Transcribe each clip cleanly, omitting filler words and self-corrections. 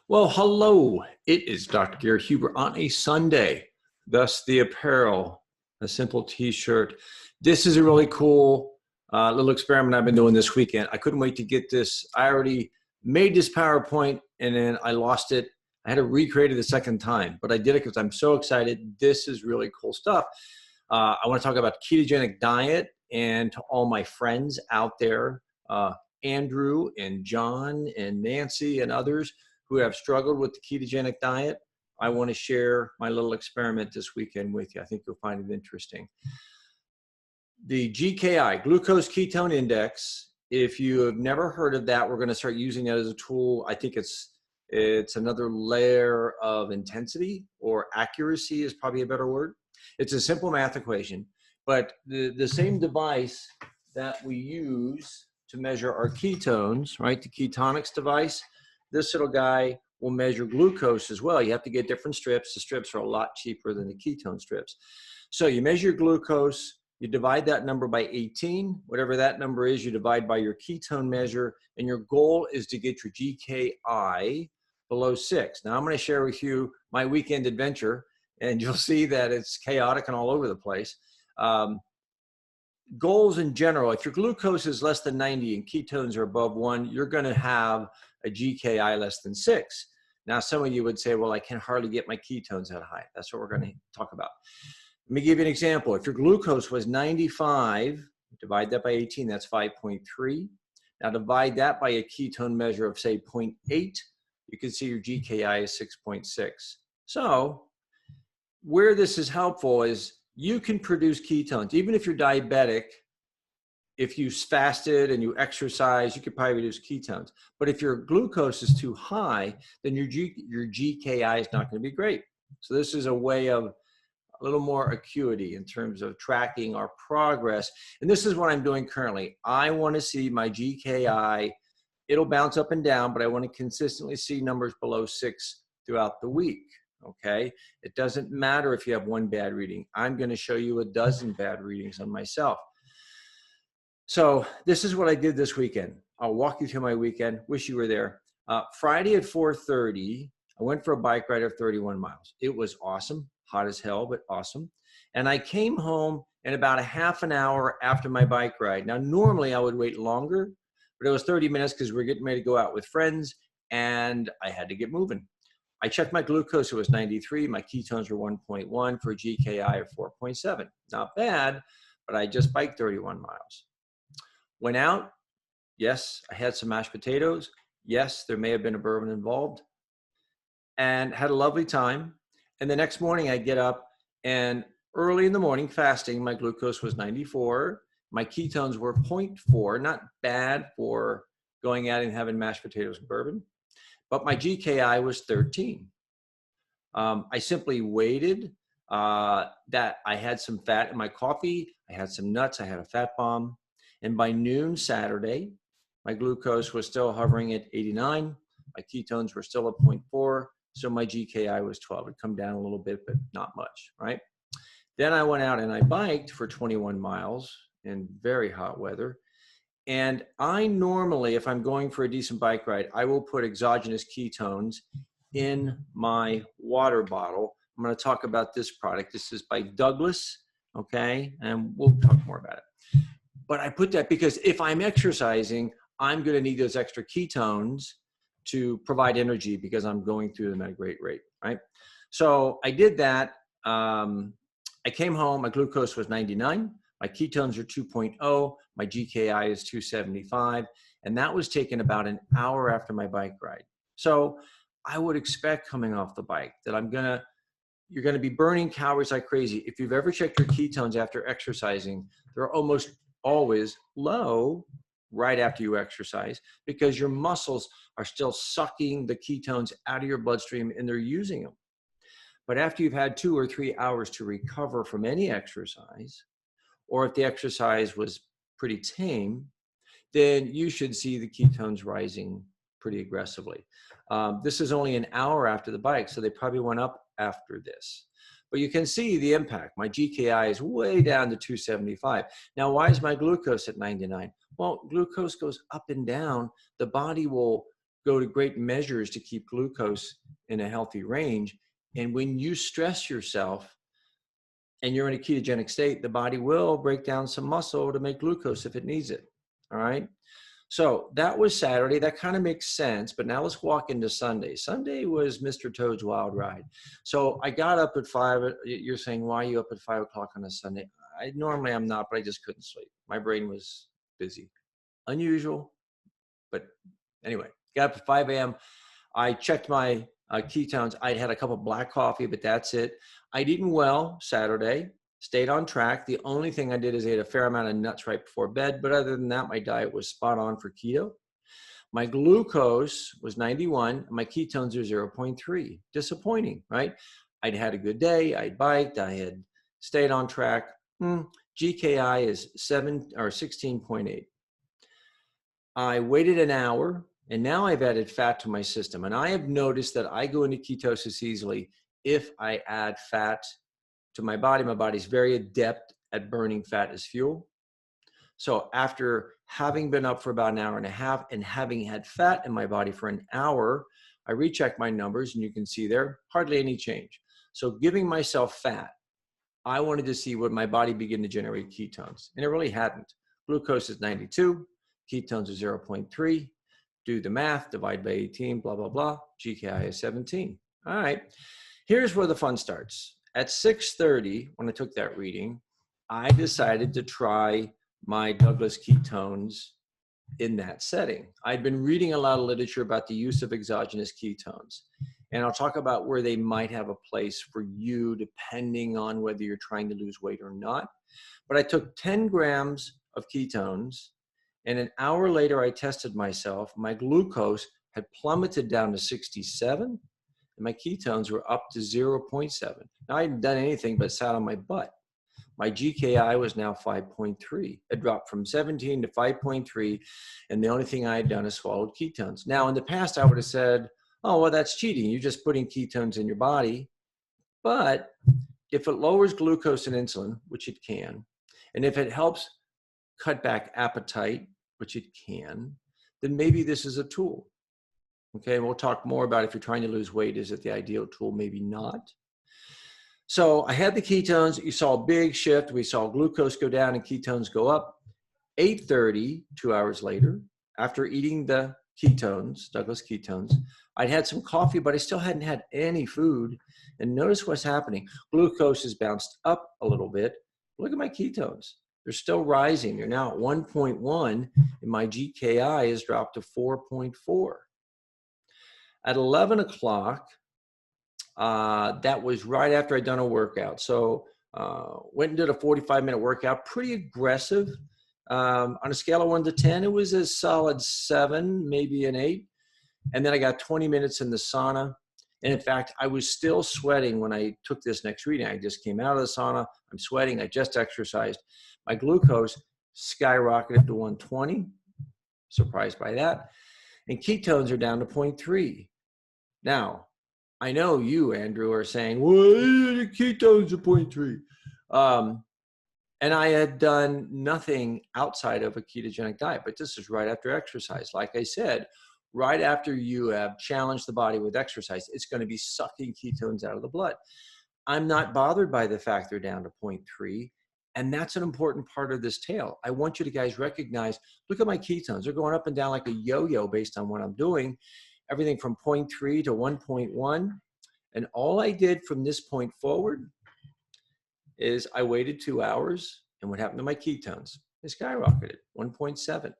Well, hello. It is Dr. Gary Huber on a Sunday, thus the apparel, a simple t-shirt. This is a really cool little experiment I've been doing this weekend. I couldn't wait to get this. I already made this PowerPoint and then I lost it. I had to recreate it a second time, but I did it because I'm so excited. This is really cool stuff. I want to talk about ketogenic diet, and to all my friends out there, Andrew and John and Nancy and others who have struggled with the ketogenic diet, I want to share my little experiment this weekend with you. I think you'll find it interesting. The GKI, glucose ketone index, if you have never heard of that, we're going to start using that as a tool. I think it's another layer of intensity, or accuracy is probably a better word. It's a simple math equation, but the same device that we use to measure our ketones, right, the Ketonix device, this little guy will measure glucose as well. You have to get different strips. The strips are a lot cheaper than the ketone strips. So you measure your glucose, you divide that number by 18, whatever that number is, you divide by your ketone measure, and your goal is to get your GKI below 6. Now I'm going to share with you my weekend adventure, and you'll see that it's chaotic and all over the place. Goals in general, if your glucose is less than 90 and ketones are above 1, you're going to have a GKI less than 6. Now, some of you would say, well, I can hardly get my ketones that high. That's what we're going to talk about. Let me give you an example. If your glucose was 95, divide that by 18, that's 5.3. Now divide that by a ketone measure of, say, 0.8. You can see your GKI is 6.6. So where this is helpful is you can produce ketones. Even if you're diabetic, if you fasted and you exercise, you could probably reduce ketones. But if your glucose is too high, then your GKI is not going to be great. So this is a way of a little more acuity in terms of tracking our progress. And this is what I'm doing currently. I want to see my GKI. It'll bounce up and down, but I want to consistently see numbers below 6 throughout the week. Okay, it doesn't matter if you have one bad reading. I'm going to show you a dozen bad readings on myself. So this is what I did this weekend. I'll walk you through my weekend. Wish you were there. Friday at 4:30, I went for a bike ride of 31 miles. It was awesome, hot as hell, but awesome. And I came home in about a half an hour after my bike ride. Now, normally I would wait longer, but it was 30 minutes because we're getting ready to go out with friends, and I had to get moving. I checked my glucose, it was 93. My ketones were 1.1 for a GKI of 4.7. Not bad, but I just biked 31 miles. Went out. Yes, I had some mashed potatoes. Yes, there may have been a bourbon involved, and had a lovely time. And the next morning I get up, and early in the morning, fasting, my glucose was 94. My ketones were 0.4, not bad for going out and having mashed potatoes and bourbon. But my GKI was 13. I simply waited that I had some fat in my coffee. I had some nuts. I had a fat bomb. And by noon Saturday, my glucose was still hovering at 89. My ketones were still at 0.4. So my GKI was 12. It'd come down a little bit, but not much, right? Then I went out and I biked for 21 miles in very hot weather. And I normally, if I'm going for a decent bike ride, I will put exogenous ketones in my water bottle. I'm going to talk about this product. This is by Douglas, okay? And we'll talk more about it. But I put that because if I'm exercising, I'm going to need those extra ketones to provide energy because I'm going through them at a great rate, right? So I did that. I came home, my glucose was 99. My ketones are 2.0, my GKI is 275, and that was taken about an hour after my bike ride. So I would expect coming off the bike that you're gonna be burning calories like crazy. If you've ever checked your ketones after exercising, they're almost always low right after you exercise because your muscles are still sucking the ketones out of your bloodstream and they're using them. But after you've had 2 or 3 hours to recover from any exercise, or if the exercise was pretty tame, then you should see the ketones rising pretty aggressively. This is only an hour after the bike, so they probably went up after this. But you can see the impact. My GKI is way down to 275. Now, why is my glucose at 99? Well, glucose goes up and down. The body will go to great measures to keep glucose in a healthy range. And when you stress yourself and you're in a ketogenic state, the body will break down some muscle to make glucose if it needs it. All right. So that was Saturday. That kind of makes sense. But now let's walk into Sunday. Sunday was Mr. Toad's wild ride. So I got up at 5. You're saying, why are you up at 5 o'clock on a Sunday? Normally I'm not, but I just couldn't sleep. My brain was busy. Unusual. But anyway, got up at 5 a.m. I checked my ketones. I'd had a cup of black coffee, but that's it. I'd eaten well Saturday, stayed on track. The only thing I did is I ate a fair amount of nuts right before bed. But other than that, my diet was spot on for keto. My glucose was 91. And my ketones are 0.3. Disappointing, right? I'd had a good day. I'd biked. I had stayed on track. GKI is 16.8. I waited an hour, and now I've added fat to my system. And I have noticed that I go into ketosis easily if I add fat to my body. My body's very adept at burning fat as fuel. So after having been up for about an hour and a half and having had fat in my body for an hour, I recheck my numbers, and you can see there hardly any change. So giving myself fat, I wanted to see would my body begin to generate ketones, and it really hadn't. Glucose is 92. Ketones are 0.3. Do the math, divide by 18, blah, blah, blah. GKI is 17. All right. Here's where the fun starts. At 6:30, when I took that reading, I decided to try my Douglas ketones in that setting. I'd been reading a lot of literature about the use of exogenous ketones. And I'll talk about where they might have a place for you depending on whether you're trying to lose weight or not. But I took 10 grams of ketones, and an hour later I tested myself. My glucose had plummeted down to 67, and my ketones were up to 0.7. Now I hadn't done anything but sat on my butt. My GKI was now 5.3. It dropped from 17 to 5.3, and the only thing I had done is swallowed ketones. Now in the past I would have said, oh, well, that's cheating. You're just putting ketones in your body. But if it lowers glucose and insulin, which it can, and if it helps cut back appetite, which it can, then maybe this is a tool. Okay, we'll talk more about if you're trying to lose weight, is it the ideal tool? Maybe not. So I had the ketones. You saw a big shift. We saw glucose go down and ketones go up. 8:30, 2 hours later, after eating the ketones, Douglas ketones, I'd had some coffee, but I still hadn't had any food. And notice what's happening. Glucose has bounced up a little bit. Look at my ketones. They're still rising. They're now at 1.1, and my GKI has dropped to 4.4. At 11 o'clock, that was right after I'd done a workout. So went and did a 45-minute workout, pretty aggressive. On a scale of 1 to 10, it was a solid 7, maybe an 8. And then I got 20 minutes in the sauna. And in fact, I was still sweating when I took this next reading. I just came out of the sauna. I'm sweating. I just exercised. My glucose skyrocketed to 120. Surprised by that. And ketones are down to 0.3. Now, I know you, Andrew, are saying, well, the ketones are 0.3. And I had done nothing outside of a ketogenic diet, but this is right after exercise. Like I said, right after you have challenged the body with exercise, it's going to be sucking ketones out of the blood. I'm not bothered by the fact they're down to 0.3. And that's an important part of this tale. I want you to guys recognize, look at my ketones. They're going up and down like a yo-yo based on what I'm doing. Everything from 0.3 to 1.1. And all I did from this point forward is I waited 2 hours, and what happened to my ketones? They skyrocketed, 1.7.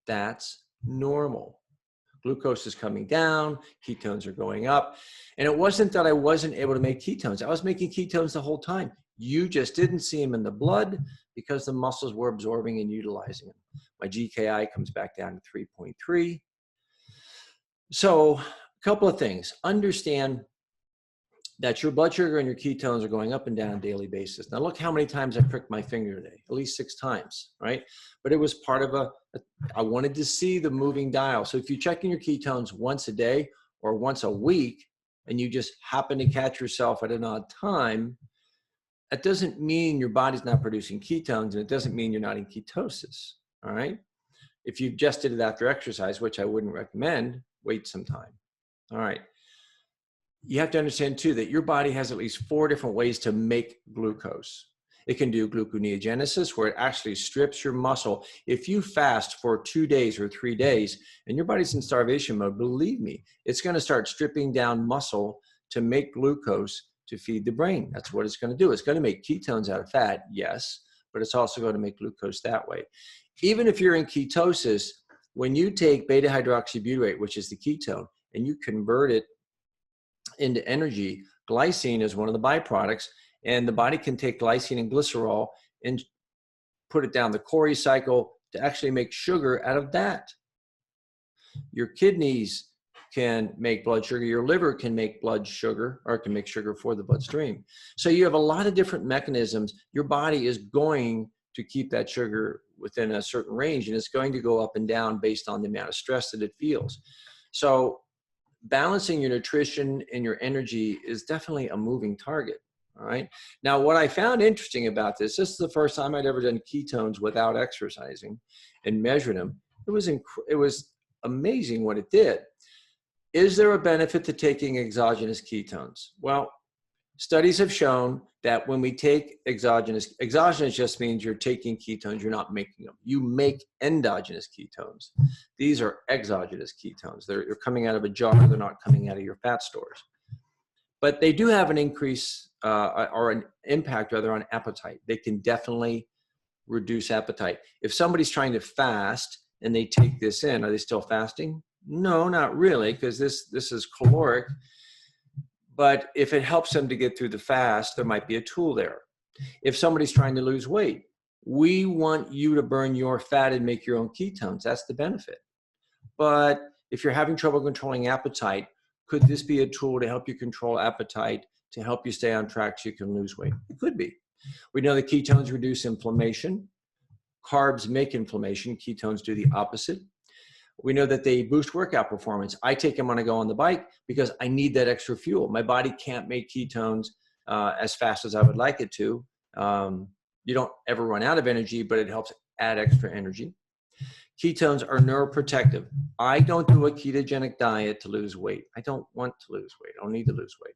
That's normal. Glucose is coming down, ketones are going up. And it wasn't that I wasn't able to make ketones. I was making ketones the whole time. You just didn't see them in the blood because the muscles were absorbing and utilizing them. My GKI comes back down to 3.3. So a couple of things. Understand that your blood sugar and your ketones are going up and down on a daily basis. Now look how many times I pricked my finger today, at least 6 times, right? But it was part of I wanted to see the moving dial. So if you're checking your ketones once a day or once a week, and you just happen to catch yourself at an odd time, that doesn't mean your body's not producing ketones, and it doesn't mean you're not in ketosis, all right? If you just did it after exercise, which I wouldn't recommend, wait some time. All right. You have to understand too that your body has at least 4 different ways to make glucose. It can do gluconeogenesis, where it actually strips your muscle. If you fast for 2 days or 3 days and your body's in starvation mode, believe me, it's going to start stripping down muscle to make glucose to feed the brain. That's what it's going to do. It's going to make ketones out of fat, yes, but it's also going to make glucose that way. Even if you're in ketosis, when you take beta hydroxybutyrate, which is the ketone, and you convert it into energy, glycine is one of the byproducts, and the body can take glycine and glycerol and put it down the Cori cycle to actually make sugar out of that. Your kidneys can make blood sugar, your liver can make blood sugar, or can make sugar for the bloodstream. So you have a lot of different mechanisms. Your body is going to keep that sugar within a certain range, and it's going to go up and down based on the amount of stress that it feels. So balancing your nutrition and your energy is definitely a moving target. All right. Now, what I found interesting about this is the first time I'd ever done ketones without exercising and measured them. It was amazing what it did. Is there a benefit to taking exogenous ketones? Well, studies have shown that when we take exogenous just means you're taking ketones, you're not making them. You make endogenous ketones. These are exogenous ketones. They're coming out of a jar, they're not coming out of your fat stores. But they do have an increase or an impact rather on appetite. They can definitely reduce appetite. If somebody's trying to fast and they take this in, are they still fasting? No, not really, because this is caloric. But if it helps them to get through the fast, there might be a tool there. If somebody's trying to lose weight, we want you to burn your fat and make your own ketones. That's the benefit. But if you're having trouble controlling appetite, could this be a tool to help you control appetite, to help you stay on track so you can lose weight? It could be. We know that ketones reduce inflammation. Carbs make inflammation. Ketones do the opposite. We know that they boost workout performance. I take them when I go on the bike because I need that extra fuel. My body can't make ketones as fast as I would like it to. You don't ever run out of energy, but it helps add extra energy. Ketones are neuroprotective. I don't do a ketogenic diet to lose weight. I don't want to lose weight. I don't need to lose weight.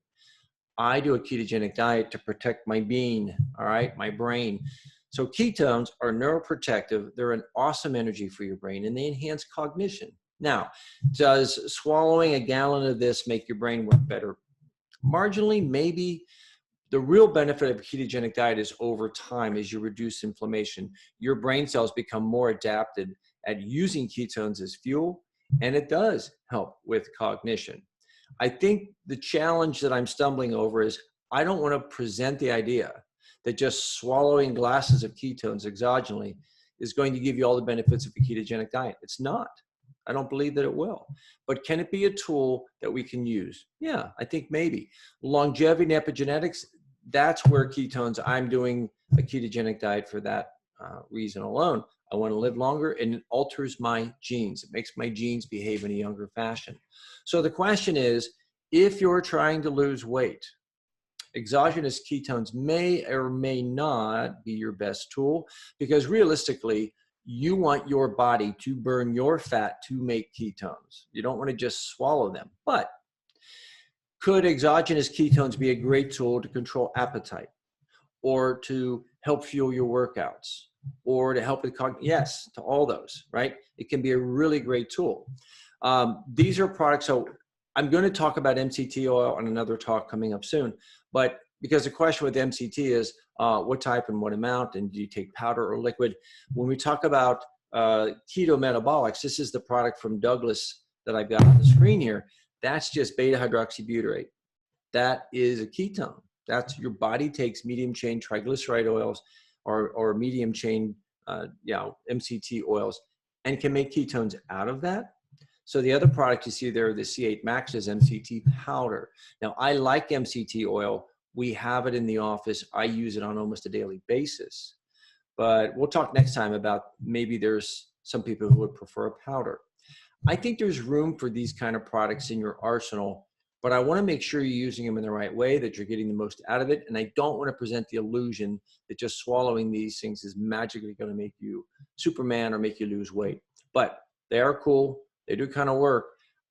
I do a ketogenic diet to protect my being, all right, my brain. So ketones are neuroprotective. They're an awesome energy for your brain, and they enhance cognition. Now, does swallowing a gallon of this make your brain work better? Marginally, maybe. The real benefit of a ketogenic diet is over time, as you reduce inflammation, your brain cells become more adapted at using ketones as fuel, and it does help with cognition. I think the challenge that I'm stumbling over is I don't want to present the idea that just swallowing glasses of ketones exogenally is going to give you all the benefits of a ketogenic diet. It's not. I don't believe that it will. But can it be a tool that we can use? Yeah, I think maybe. Longevity and epigenetics, that's where ketones, I'm doing a ketogenic diet for that reason alone. I want to live longer, and it alters my genes. It makes my genes behave in a younger fashion. So the question is, if you're trying to lose weight, exogenous ketones may or may not be your best tool, because realistically, you want your body to burn your fat to make ketones. You don't want to just swallow them. But could exogenous ketones be a great tool to control appetite, or to help fuel your workouts, or to help with yes, to all those, right? It can be a really great tool. These are products. So I'm going to talk about MCT oil on another talk coming up soon, but because the question with MCT is what type and what amount, and do you take powder or liquid? When we talk about keto metabolics, this is the product from Douglas that I've got on the screen here. That's just beta hydroxybutyrate. That is a ketone. That's your body takes medium chain triglyceride oils or medium chain MCT oils and can make ketones out of that. So the other product you see there, the C8 Max, is MCT powder. Now, I like MCT oil. We have it in the office. I use it on almost a daily basis. But we'll talk next time about maybe there's some people who would prefer a powder. I think there's room for these kind of products in your arsenal, but I want to make sure you're using them in the right way, that you're getting the most out of it. And I don't want to present the illusion that just swallowing these things is magically going to make you Superman or make you lose weight. But they are cool. They do kind of work.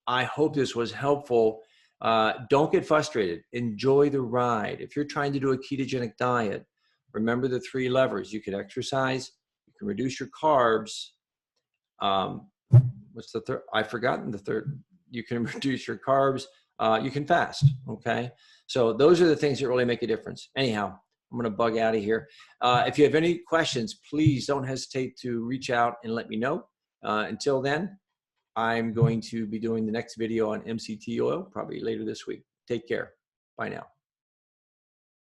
I hope this was helpful. Don't get frustrated. Enjoy the ride. If you're trying to do a ketogenic diet, remember the 3 levers. You can exercise, you can reduce your carbs. What's the third? I've forgotten the third. You can reduce your carbs. You can fast. Okay. So those are the things that really make a difference. Anyhow, I'm going to bug out of here. If you have any questions, please don't hesitate to reach out and let me know. Until then, I'm going to be doing the next video on MCT oil, probably later this week. Take care. Bye now.